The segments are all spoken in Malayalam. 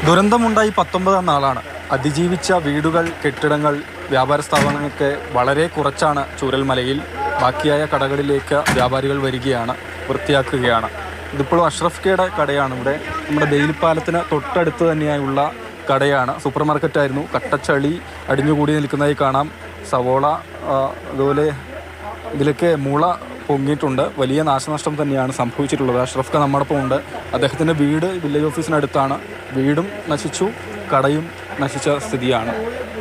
ദുരന്തമുണ്ടായി 19-ാം നാളാണ്. അതിജീവിച്ച വീടുകൾ, കെട്ടിടങ്ങൾ, വ്യാപാര സ്ഥാപനങ്ങളൊക്കെ വളരെ കുറച്ചാണ് ചൂരൽമലയിൽ. ബാക്കിയായ കടകളിലേക്ക് വ്യാപാരികൾ വരികയാണ്, വൃത്തിയാക്കുകയാണ്. ഇതിപ്പോഴും അഷ്റഫ് കയുടെ കടയാണ്. ഇവിടെ നമ്മുടെ ബെയിൽപ്പാലത്തിന് തൊട്ടടുത്ത് തന്നെയായുള്ള കടയാണ്. സൂപ്പർ മാർക്കറ്റായിരുന്നു. കട്ടച്ചളി അടിഞ്ഞുകൂടി നിൽക്കുന്നതായി കാണാം. സവോള, അതുപോലെ ഇതിലൊക്കെ മുള പൊങ്ങിയിട്ടുണ്ട്. വലിയ നാശനഷ്ടം തന്നെയാണ് സംഭവിച്ചിട്ടുള്ളത്. അഷ്റഫ് ക നമ്മോടൊപ്പം ഉണ്ട്. അദ്ദേഹത്തിൻ്റെ വീട് വില്ലേജ് ഓഫീസിനടുത്താണ്. വീടും നശിച്ചു, കടയും നശിച്ച സ്ഥിതിയാണ്.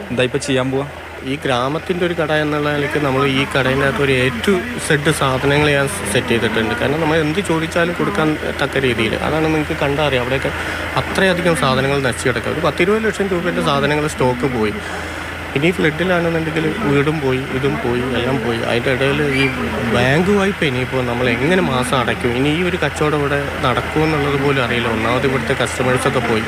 എന്താ ഇപ്പോൾ ചെയ്യാൻ പോവുക? ഈ ഗ്രാമത്തിൻ്റെ ഒരു കട എന്നുള്ള നിലയ്ക്ക് നമ്മൾ ഈ കടേൻ്റെ അകത്ത് ഒരു A to Z സാധനങ്ങൾ ഞാൻ സെറ്റ് ചെയ്തിട്ടുണ്ട്. കാരണം നമ്മൾ എന്ത് ചോദിച്ചാലും കൊടുക്കാൻ തക്ക രീതിയിൽ. അതാണ് നിങ്ങൾക്ക് കണ്ടറിയാം. അവിടെയൊക്കെ അത്രയധികം സാധനങ്ങൾ നശിച്ചു കിടക്കുക. ഒരു 10-20 ലക്ഷം രൂപയുടെ സാധനങ്ങൾ സ്റ്റോക്ക് പോയി. ഇനി ഫ്ലഡിലാണെന്നുണ്ടെങ്കിൽ വീടും പോയി, ഇതും പോയി, എല്ലാം പോയി. അതിൻ്റെ ഇടയിൽ ഈ ബാങ്ക് വായ്പ ഇനിയിപ്പോൾ നമ്മൾ എങ്ങനെ മാസം അടയ്ക്കും? ഇനി ഈ ഒരു കച്ചവടം ഇവിടെ നടക്കുമെന്നുള്ളത് പോലും അറിയില്ല. ഒന്നാമത് ഇവിടുത്തെ കസ്റ്റമേഴ്സൊക്കെ പോയി.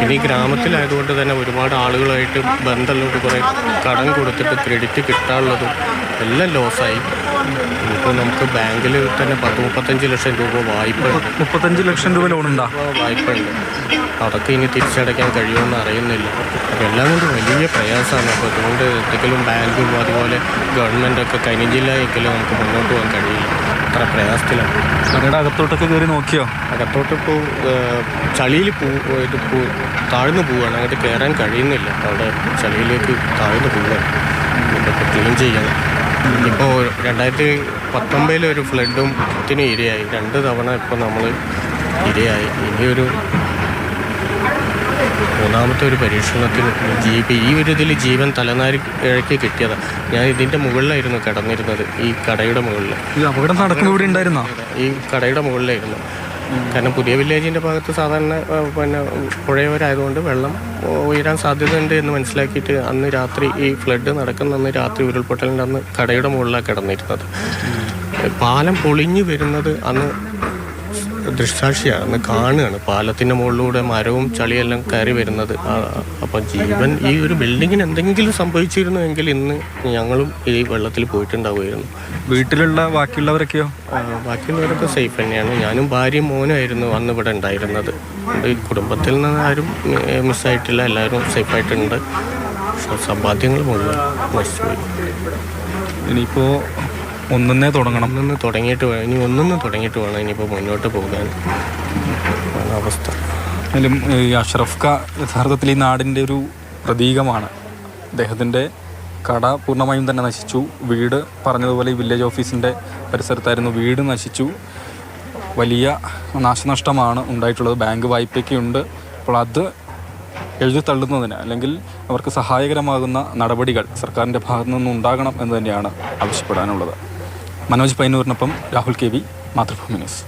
ഇനി ഗ്രാമത്തിലായതുകൊണ്ട് തന്നെ ഒരുപാട് ആളുകളായിട്ട് ബന്ധമുള്ളത്, കുറേ കടം കൊടുത്തിട്ട് ക്രെഡിറ്റ് കിട്ടാനുള്ളതും എല്ലാം ലോസായി. ഇപ്പോൾ നമുക്ക് ബാങ്കിൽ തന്നെ 10-35 ലക്ഷം രൂപ വായ്പ. 35 ലക്ഷം രൂപ ലോണുണ്ടോ? വായ്പ ഉണ്ട്. അതൊക്കെ ഇനി തിരിച്ചടയ്ക്കാൻ കഴിയുമെന്ന് അറിയുന്നില്ല. അപ്പോൾ എല്ലാം കൊണ്ട് വലിയ പ്രയാസമാണ്. അപ്പോൾ അതുകൊണ്ട് എന്തെങ്കിലും ബാങ്കും അതുപോലെ ഗവൺമെൻറ്റൊക്കെ കനിഞ്ഞില്ലായെങ്കിലും നമുക്ക് മുന്നോട്ട് പോകാൻ കഴിയില്ല. അത്ര പ്രയാസത്തിലാണ്. കടയുടെ അകത്തോട്ടൊക്കെ കയറി നോക്കിയോ? അകത്തോട്ടിപ്പോൾ ചളിയിൽ താഴ്ന്നു പോവുകയാണ്. അങ്ങോട്ട് കയറാൻ കഴിയുന്നില്ല. അവിടെ ചളിയിലേക്ക് താഴ്ന്നു പോവുകയാണ്. ഇതൊക്കെ ക്ലീൻ ചെയ്യണം. ഇപ്പോൾ 2019 ഒരു ഫ്ലഡും ഇരയായി. 2 തവണ ഇപ്പോൾ നമ്മൾ ഇരയായി. ഇനിയൊരു 3ാമത്തെ ഒരു പരീക്ഷണത്തിന് ഈ ഒരു ഇതിൽ ജീവൻ തലനാരി ഇഴയ്ക്ക് കിട്ടിയതാണ്. ഞാൻ ഇതിൻ്റെ മുകളിലായിരുന്നു കിടന്നിരുന്നത്, ഈ കടയുടെ മുകളിൽ. ഈ അപകടം നടക്കുന്ന ഇവിടെ ഉണ്ടായിരുന്നോ? ഈ കടയുടെ മുകളിലായിരുന്നു. കാരണം പുതിയ വില്ലേജിൻ്റെ ഭാഗത്ത് സാധാരണ പുഴയോരായതുകൊണ്ട് വെള്ളം ഉയരാൻ സാധ്യതയുണ്ട് എന്ന് മനസ്സിലാക്കിയിട്ട് അന്ന് രാത്രി, ഈ ഫ്ലഡ് നടക്കുന്ന അന്ന് രാത്രി, ഉരുൾപൊട്ടലിൻ്റെ അന്ന് കടയുടെ മുകളിലാണ് കിടന്നിരുന്നത്. പാലം പൊളിഞ്ഞു വരുന്നത് അന്ന് ദൃക്സാക്ഷിയാണ്, അന്ന് കാണുകയാണ്. പാലത്തിൻ്റെ മുകളിലൂടെ മരവും ചളിയെല്ലാം കയറി വരുന്നത്. അപ്പം ജീവൻ, ഈ ഒരു ബിൽഡിങ്ങിന് എന്തെങ്കിലും സംഭവിച്ചിരുന്നുവെങ്കിൽ ഇന്ന് ഞങ്ങളും ഈ വെള്ളത്തിൽ പോയിട്ടുണ്ടാവുമായിരുന്നു. വീട്ടിലുള്ള ബാക്കിയുള്ളവരൊക്കെയോ? ബാക്കിയുള്ളവരൊക്കെ സേഫ് തന്നെയാണ്. ഞാനും ഭാര്യയും മോനുമായിരുന്നു അന്ന് ഇവിടെ ഉണ്ടായിരുന്നത്. ഈ കുടുംബത്തിൽ നിന്ന് ആരും മിസ്സായിട്ടില്ല, എല്ലാവരും സേഫായിട്ടുണ്ട്. പക്ഷേ സമ്പാദ്യങ്ങൾ മുഴുവൻ നശിച്ചുപോയി. ഇനിയിപ്പോൾ ഒന്നേ തുടങ്ങണം. തുടങ്ങിയിട്ട് വേണം ഇനിയിപ്പോൾ മുന്നോട്ട് പോകാൻ അവസ്ഥ. എന്നാലും ഈ അഷ്റഫ് ക യഥാർത്ഥത്തിൽ ഈ നാടിൻ്റെ ഒരു പ്രതീകമാണ്. അദ്ദേഹത്തിൻ്റെ കട പൂർണ്ണമായും തന്നെ നശിച്ചു. വീട് പറഞ്ഞതുപോലെ ഈ വില്ലേജ് ഓഫീസിൻ്റെ പരിസരത്തായിരുന്നു. വീട് നശിച്ചു. വലിയ നാശനഷ്ടമാണ് ഉണ്ടായിട്ടുള്ളത്. ബാങ്ക് വായ്പയ്ക്കുണ്ട്. അപ്പോൾ അത് എഴുതി തള്ളുന്നതിന്, അല്ലെങ്കിൽ അവർക്ക് സഹായകരമാകുന്ന നടപടികൾ സർക്കാരിൻ്റെ ഭാഗത്തു നിന്നും ഉണ്ടാകണം എന്ന് തന്നെയാണ് ആവശ്യപ്പെടാനുള്ളത്. മനോജ് പൈനൂരിനൊപ്പം രാഹുൽ KV, മാതൃഭൂമി ന്യൂസ്.